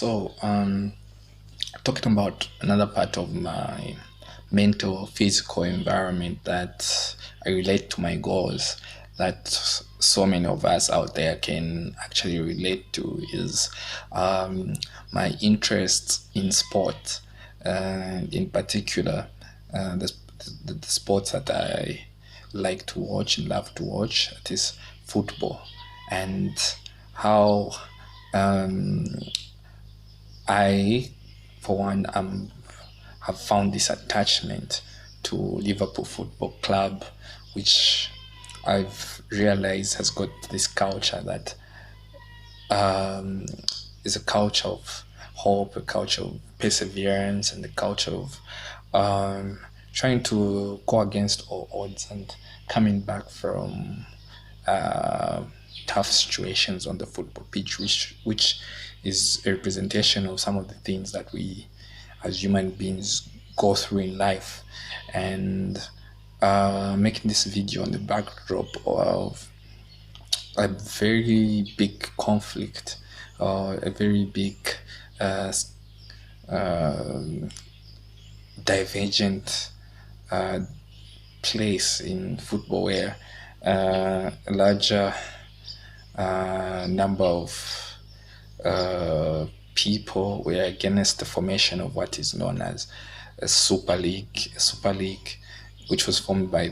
Talking about another part of my mental, physical environment that I relate to my goals, that so many of us out there can actually relate to, is my interest in sport, in particular, the sports that I like to watch and love to watch, that is football, and how um, I, for one, have found this attachment to Liverpool Football Club, which I've realized has got this culture that is a culture of hope, a culture of perseverance, and a culture of um, trying to go against all odds and coming back from uh, tough situations on the football pitch, which is a representation of some of the things that we as human beings go through in life. And making this video on the backdrop of a very big conflict, a very big uh, divergent uh, place in football where a larger number of people were against the formation of what is known as a Super League, which was formed by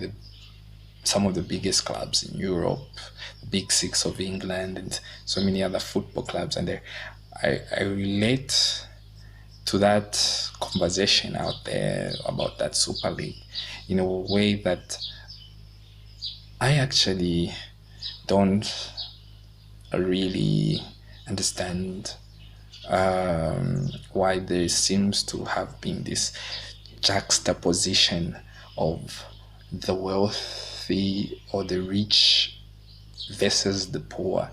some of the biggest clubs in Europe, the Big Six of England, and so many other football clubs. And I relate to that conversation out there about that Super League in a way that I actually don't really understand why there seems to have been this juxtaposition of the wealthy or the rich versus the poor.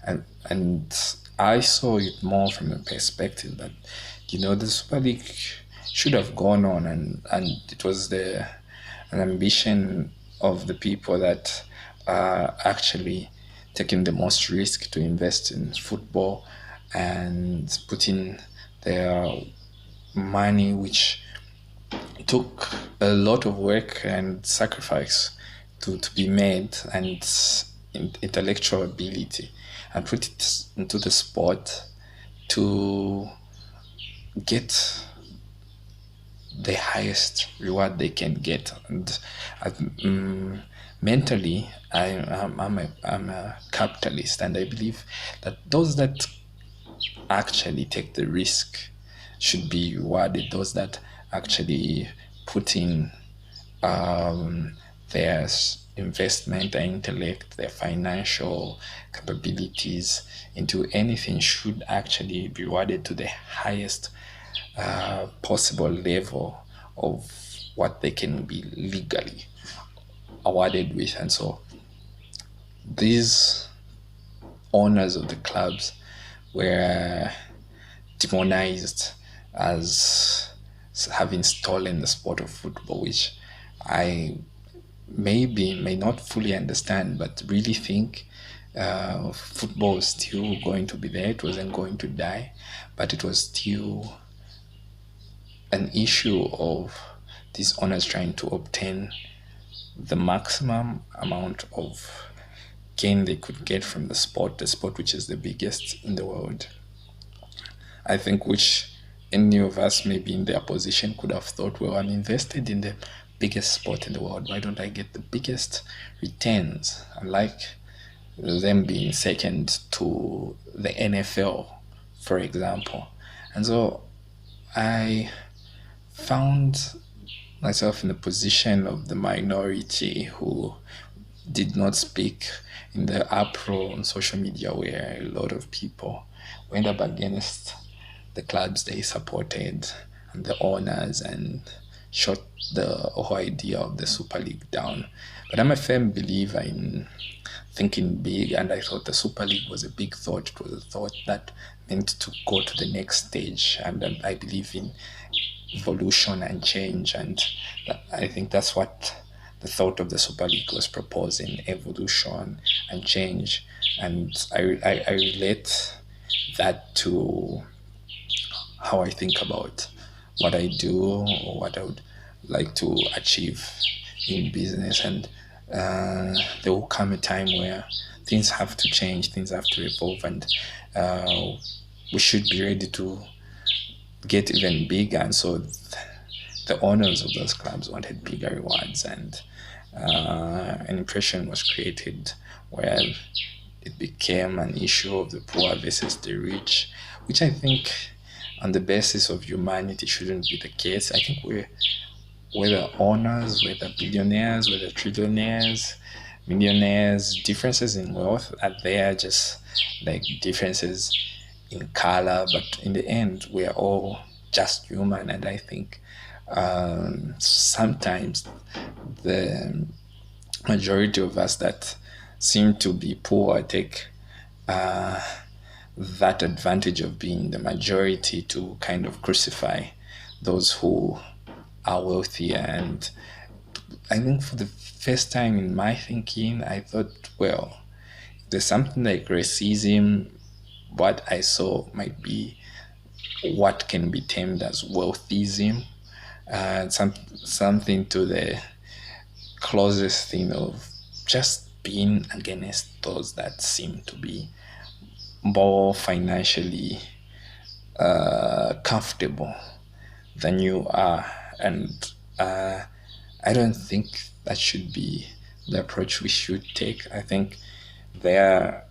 And I saw it more from a perspective that, the Super League should have gone on, and it was an ambition of the people that actually taking the most risk to invest in football and putting their money, which took a lot of work and sacrifice to be made, and intellectual ability, and put it into the sport to get the highest reward they can get. And mentally, I'm a capitalist, and I believe that those that actually take the risk should be rewarded. Those that actually put in their investment, their intellect, their financial capabilities into anything should actually be rewarded to the highest possible level of what they can be legally awarded with. And so these owners of the clubs were demonized as having stolen the sport of football, which I may not fully understand, but really think football was still going to be there. It wasn't going to die, but it was still an issue of these owners trying to obtain the maximum amount of gain they could get from the sport which is the biggest in the world. I think which any of us maybe in their position could have thought, well, I'm invested in the biggest sport in the world. Why don't I get the biggest returns? Unlike them being second to the NFL, for example. And so I found myself in the position of the minority who did not speak in the uproar on social media, where a lot of people went up against the clubs they supported and the owners and shot the whole idea of the Super League down. But I'm a firm believer in thinking big, and I thought the Super League was a big thought. It was a thought that meant to go to the next stage, and I believe in evolution and change, and I think that's what the thought of the Super League was proposing: evolution and change. And I relate that to how I think about what I do or what I would like to achieve in business. And there will come a time where things have to change, things have to evolve, and we should be ready to get even bigger. And so the owners of those clubs wanted bigger rewards, and an impression was created where it became an issue of the poor versus the rich, which I think, on the basis of humanity, shouldn't be the case. I think whether owners, whether billionaires, whether trillionaires, millionaires, differences in wealth are there, just like differences in color, but in the end, we are all just human. And I think sometimes the majority of us that seem to be poor take that advantage of being the majority to kind of crucify those who are wealthier. And I think for the first time in my thinking, I thought, well, there's something like racism. What I saw might be what can be termed as wealthism, something to the closest thing of just being against those that seem to be more financially comfortable than you are. And I don't think that should be the approach we should take. I think their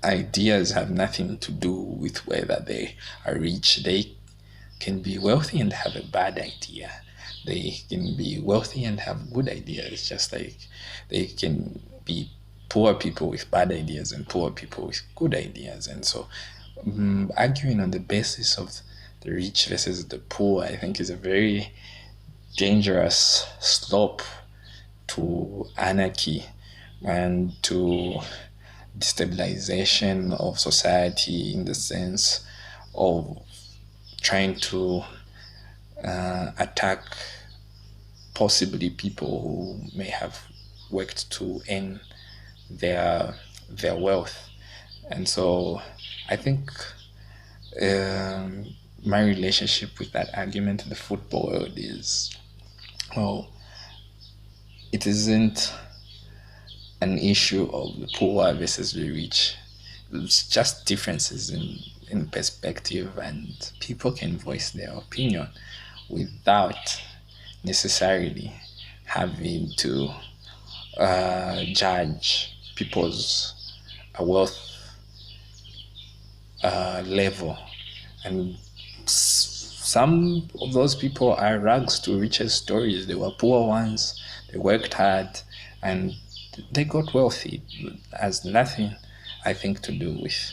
ideas have nothing to do with whether they are rich. They can be wealthy and have a bad idea. They can be wealthy and have good ideas, just like they can be poor people with bad ideas and poor people with good ideas. And so arguing on the basis of the rich versus the poor, I think, is a very dangerous slope to anarchy and to destabilization of society, in the sense of trying to attack possibly people who may have worked to earn their wealth. And so I think my relationship with that argument in the football world is, well, it isn't an issue of the poor versus the rich. It's just differences in perspective, and people can voice their opinion without necessarily having to judge people's wealth level. And some of those people are rags to riches stories. They were poor ones, they worked hard, and they got wealthy. It has nothing, I think, to do with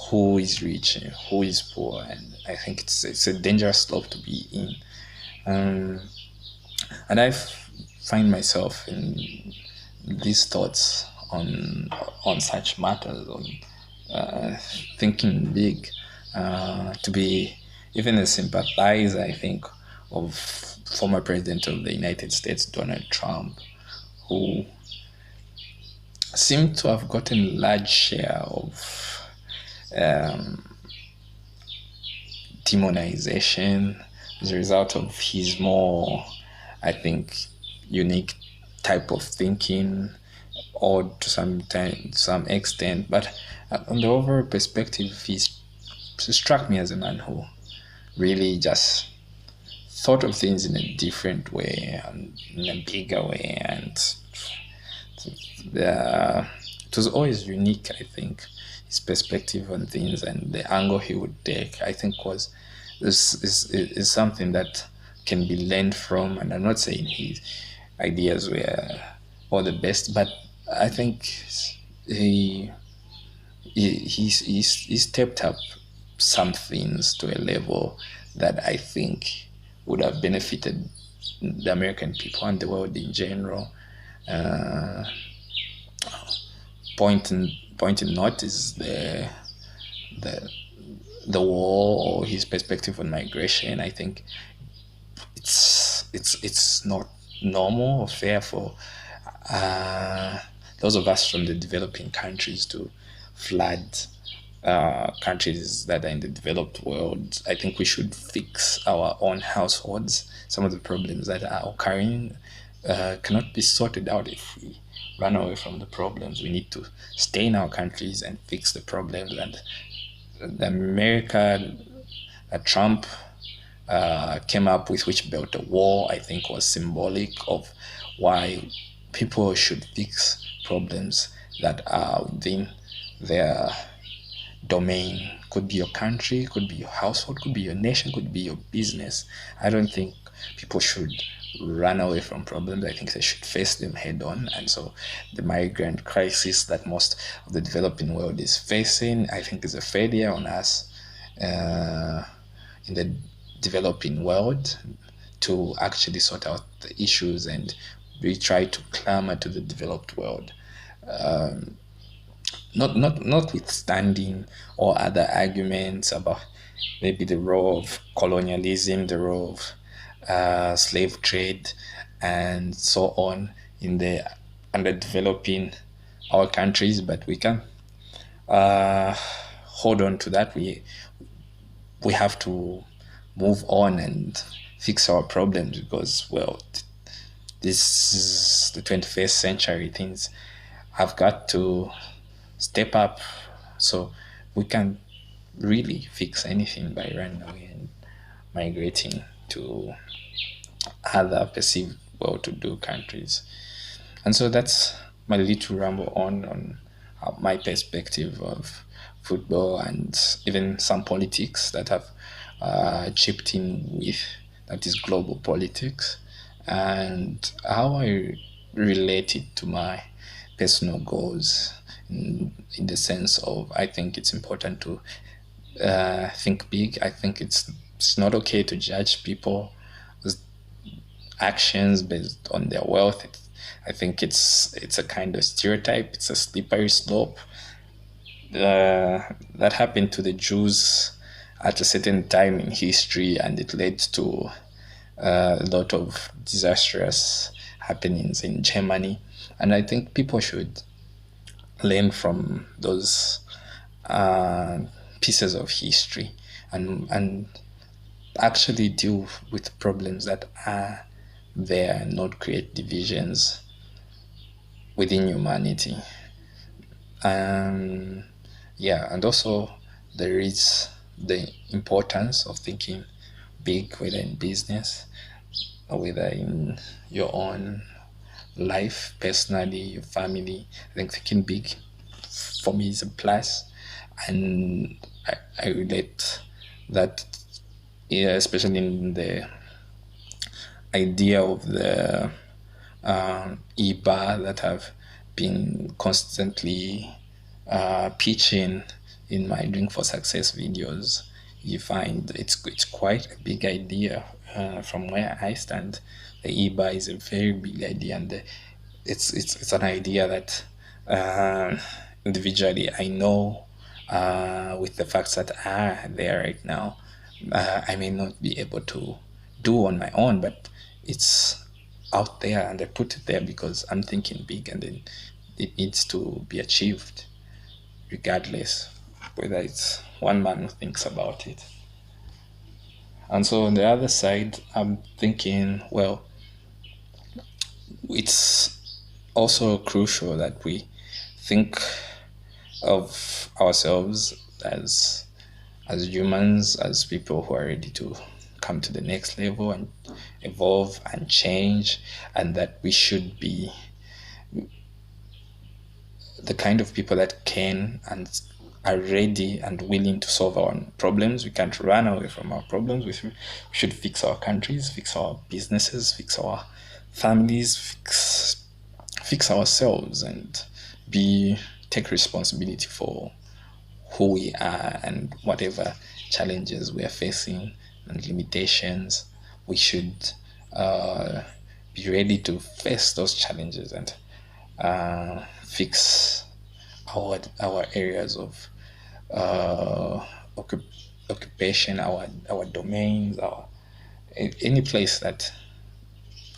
who is rich and who is poor. And I think it's a dangerous slope to be in. And I find myself in these thoughts on such matters, on thinking big, to be even a sympathizer, I think, of former President of the United States, Donald Trump, who seemed to have gotten a large share of demonization as a result of his more, I think, unique type of thinking, or to some extent. But on the overall perspective, he struck me as a man who really just thought of things in a different way, and in a bigger way. And it was always unique, I think, his perspective on things and the angle he would take, I think, is something that can be learned from. And I'm not saying his ideas were all the best, but I think he stepped up some things to a level that I think would have benefited the American people and the world in general. Point in note is the war, or his perspective on migration. I think it's not normal or fair for those of us from the developing countries to flood countries that are in the developed world. I think we should fix our own households. Some of the problems that are occurring cannot be sorted out if we run away from the problems. We need to stay in our countries and fix the problems. And the America that Trump came up with, which built a wall, I think was symbolic of why people should fix problems that are within their domain. Could be your country, could be your household, could be your nation, could be your business. I don't think people should run away from problems. I think they should face them head on. And so the migrant crisis that most of the developing world is facing, I think, is a failure on us in the developing world to actually sort out the issues, and we try to clamor to the developed world. Notwithstanding all other arguments about maybe the role of colonialism, the role of slave trade, and so on in the underdeveloping our countries, but we can hold on to that. We have to move on and fix our problems because, well, this is the 21st century. Things have got to step up, so we can really fix anything by running away and migrating to other perceived well-to-do countries. And so that's my little ramble on my perspective of football and even some politics that have chipped in with, that is global politics, and how I relate it to my personal goals in the sense of, I think it's important to think big. I think it's not okay to judge people's actions based on their wealth. I think it's a kind of stereotype. It's a slippery slope. That happened to the Jews at a certain time in history, and it led to a lot of disastrous happenings in Germany. And I think people should learn from those pieces of history and actually deal with problems that are there and not create divisions within humanity. Yeah, and also there is the importance of thinking big, whether in business or whether in your own life, personally, your family. I think thinking big for me is a plus, and I relate that, yeah, especially in the idea of the e-bar that have been constantly pitching in my Drink for Success videos. You find it's quite a big idea from where I stand. The e-bar is a very big idea, and it's an idea that individually I know with the facts that are there right now, I may not be able to do on my own, but it's out there and I put it there because I'm thinking big, and then it needs to be achieved regardless whether it's one man who thinks about it. And so on the other side, I'm thinking, well, it's also crucial that we think of ourselves as humans, as people who are ready to come to the next level and evolve and change, and that we should be the kind of people that can and are ready and willing to solve our own problems. We can't run away from our problems. We should fix our countries, fix our businesses, fix our families, fix ourselves, and take responsibility for who we are and whatever challenges we are facing and limitations. We should be ready to face those challenges and fix our areas of occupation, our domains, any place that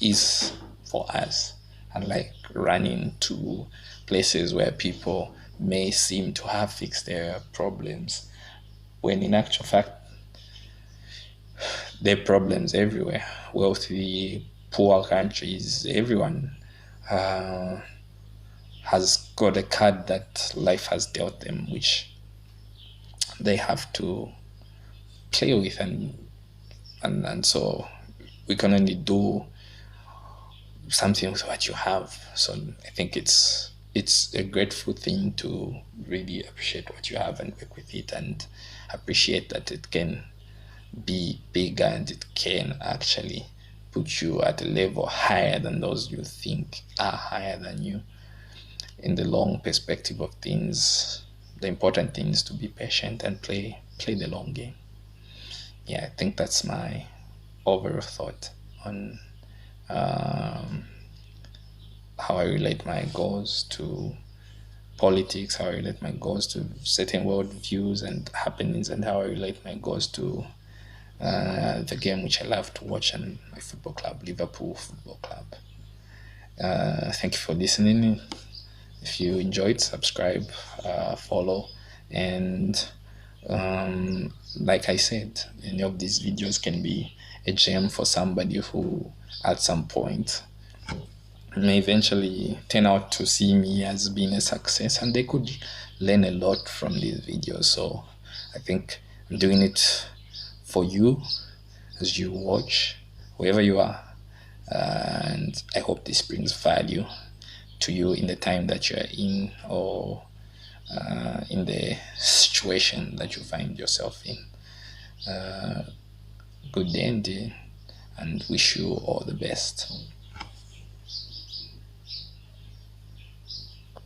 is for us, and like running to places where people may seem to have fixed their problems, when in actual fact, there are problems everywhere. Wealthy, poor countries, everyone uh, has got a card that life has dealt them, which they have to play with, and so we can only do something with what you have. So I think it's a grateful thing to really appreciate what you have and work with it, and appreciate that it can be bigger and it can actually put you at a level higher than those you think are higher than you. In the long perspective of things, the important thing is to be patient and play the long game. Yeah, I think that's my overall thought on how I relate my goals to politics, how I relate my goals to certain world views and happenings, and how I relate my goals to the game which I love to watch, and my football club, Liverpool Football Club. Thank you for listening. If you enjoyed, subscribe, follow, and like I said, any of these videos can be a gem for somebody who, at some point, may eventually turn out to see me as being a success, and they could learn a lot from these videos. So I think I'm doing it for you as you watch, wherever you are, and I hope this brings value to you in the time that you're in, or in the situation that you find yourself in. Good day, and wish you all the best.